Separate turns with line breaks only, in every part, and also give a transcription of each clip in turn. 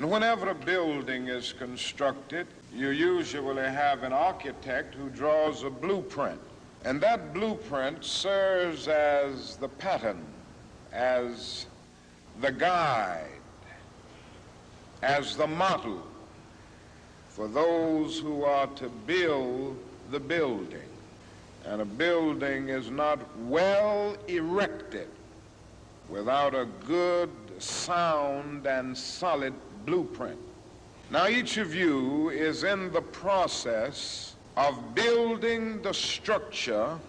And whenever a building is constructed, you usually have an architect who draws a blueprint. And that blueprint serves as the pattern, as the guide, as the model for those who are to build the building. And a building is not well erected without a good, sound, and solid blueprint. Now, each of you is in the process of building the structure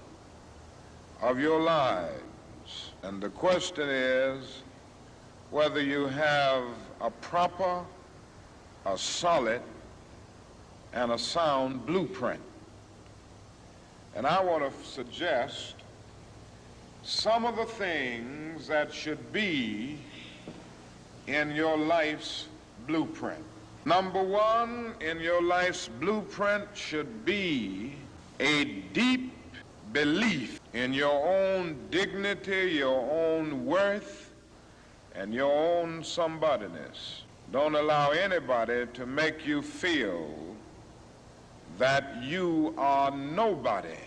of your lives. And the question is whether you have a proper, a solid, and a sound blueprint. And I want to suggest some of the things that should be in your life's blueprint. Number one, in your life's blueprint should be a deep belief in your own dignity, your own worth, and your own somebodyness. Don't allow anybody to make you feel that you are nobody.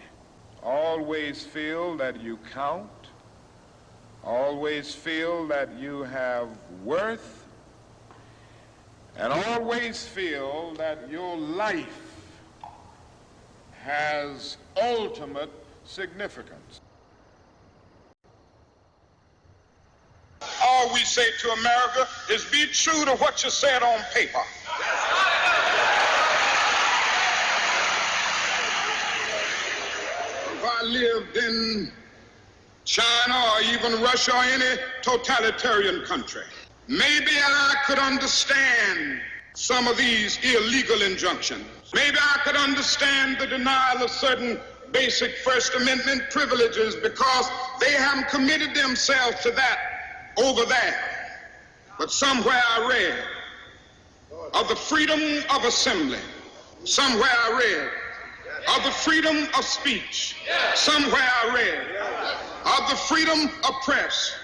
Always feel that you count. Always feel that you have worth. And always feel that your life has ultimate significance. All we say to America is be true to what you said on paper. If I lived in China or even Russia or any totalitarian country, maybe I could understand some of these illegal injunctions. Maybe I could understand the denial of certain basic First Amendment privileges because they haven't committed themselves to that over there. But somewhere I read of the freedom of assembly. Somewhere I read of the freedom of speech. Somewhere I read of the freedom of press.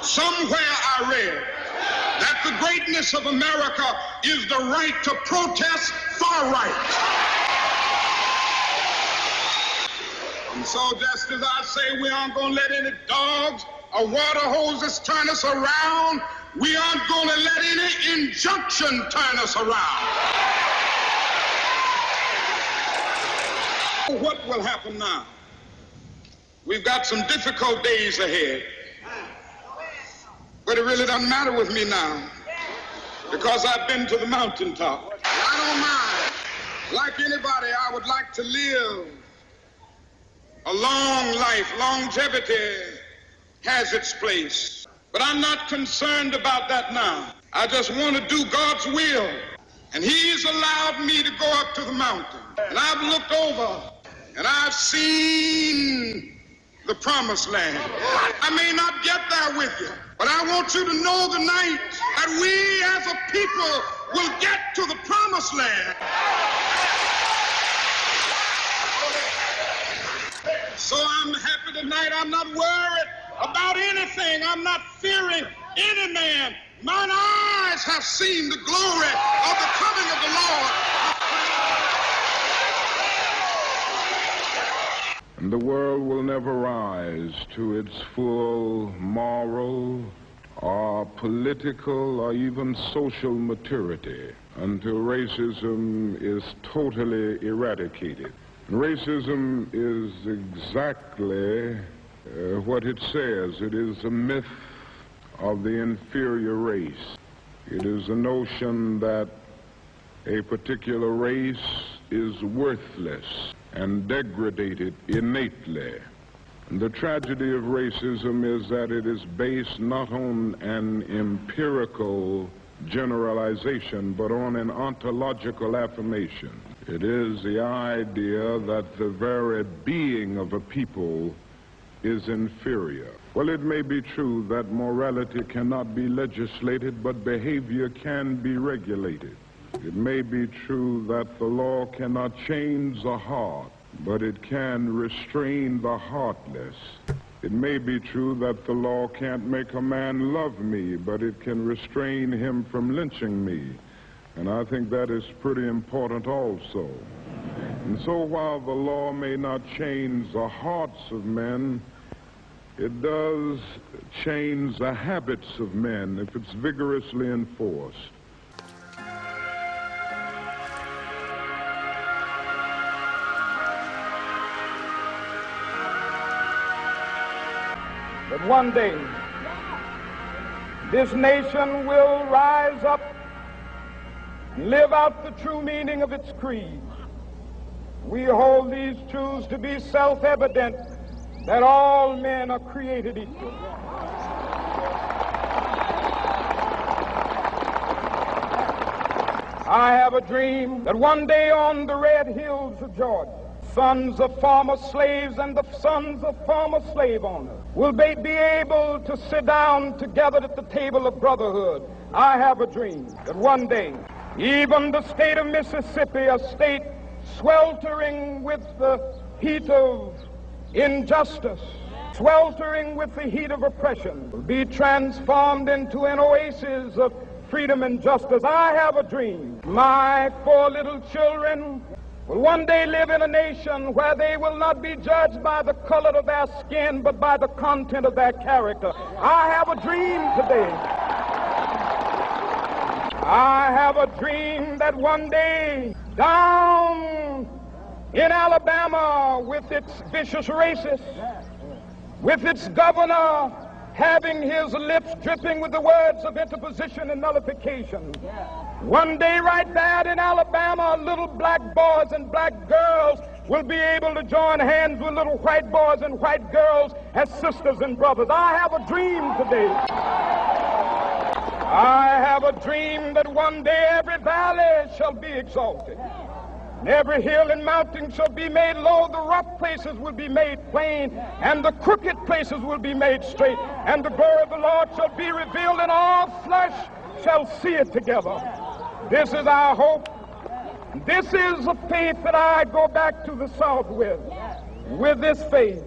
Somewhere I read that the greatness of America is the right to protest far right. And so just as I say we aren't going to let any dogs or water hoses turn us around, we aren't going to let any injunction turn us around. What will happen now? We've got some difficult days ahead. But it really doesn't matter with me now because I've been to the mountaintop. I don't mind. Like anybody, I would like to live a long life. Longevity has its place. But I'm not concerned about that now. I just want to do God's will. And He's allowed me to go up to the mountain. And I've looked over and I've seen the promised land. I may not get there with you, but I want you to know tonight that we as a people will get to the promised land. So I'm happy tonight. I'm not worried about anything. I'm not fearing any man. Mine eyes have seen the glory of the coming of the Lord.
And the world will never rise to its full moral or political or even social maturity until racism is totally eradicated. Racism is exactly what it says. It is a myth of the inferior race. It is a notion that a particular race is worthless and degraded innately. And the tragedy of racism is that it is based not on an empirical generalization, but on an ontological affirmation. It is the idea that the very being of a people is inferior. Well, it may be true that morality cannot be legislated, but behavior can be regulated. It may be true that the law cannot change the heart, but it can restrain the heartless. It may be true that the law can't make a man love me, but it can restrain him from lynching me. And I think that is pretty important also. And so while the law may not change the hearts of men, it does change the habits of men if it's vigorously enforced.
But one day, this nation will rise up and live out the true meaning of its creed. We hold these truths to be self-evident, that all men are created equal. I have a dream that one day on the red hills of Georgia, sons of former slaves and the sons of former slave owners will be able to sit down together at the table of brotherhood. I have a dream that one day, even the state of Mississippi, a state sweltering with the heat of injustice, sweltering with the heat of oppression, will be transformed into an oasis of freedom and justice. I have a dream. My 4 little children will one day live in a nation where they will not be judged by the color of their skin, but by the content of their character. I have a dream today. I have a dream that one day, down in Alabama, with its vicious racists, with its governor having his lips dripping with the words of interposition and nullification, one day right there in Alabama, little black boys and black girls will be able to join hands with little white boys and white girls as sisters and brothers. I have a dream today. I have a dream that one day every valley shall be exalted, and every hill and mountain shall be made low. The rough places will be made plain, and the crooked places will be made straight, and the glory of the Lord shall be revealed, and all flesh shall see it together. This is our hope. This is the faith that I go back to the South with. With this faith,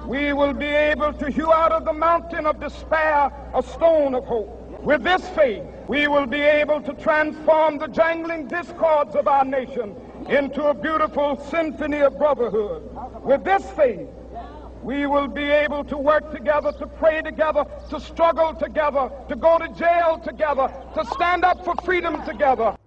we will be able to hew out of the mountain of despair a stone of hope. With this faith, we will be able to transform the jangling discords of our nation into a beautiful symphony of brotherhood. With this faith, we will be able to work together, to pray together, to struggle together, to go to jail together, to stand up for freedom together.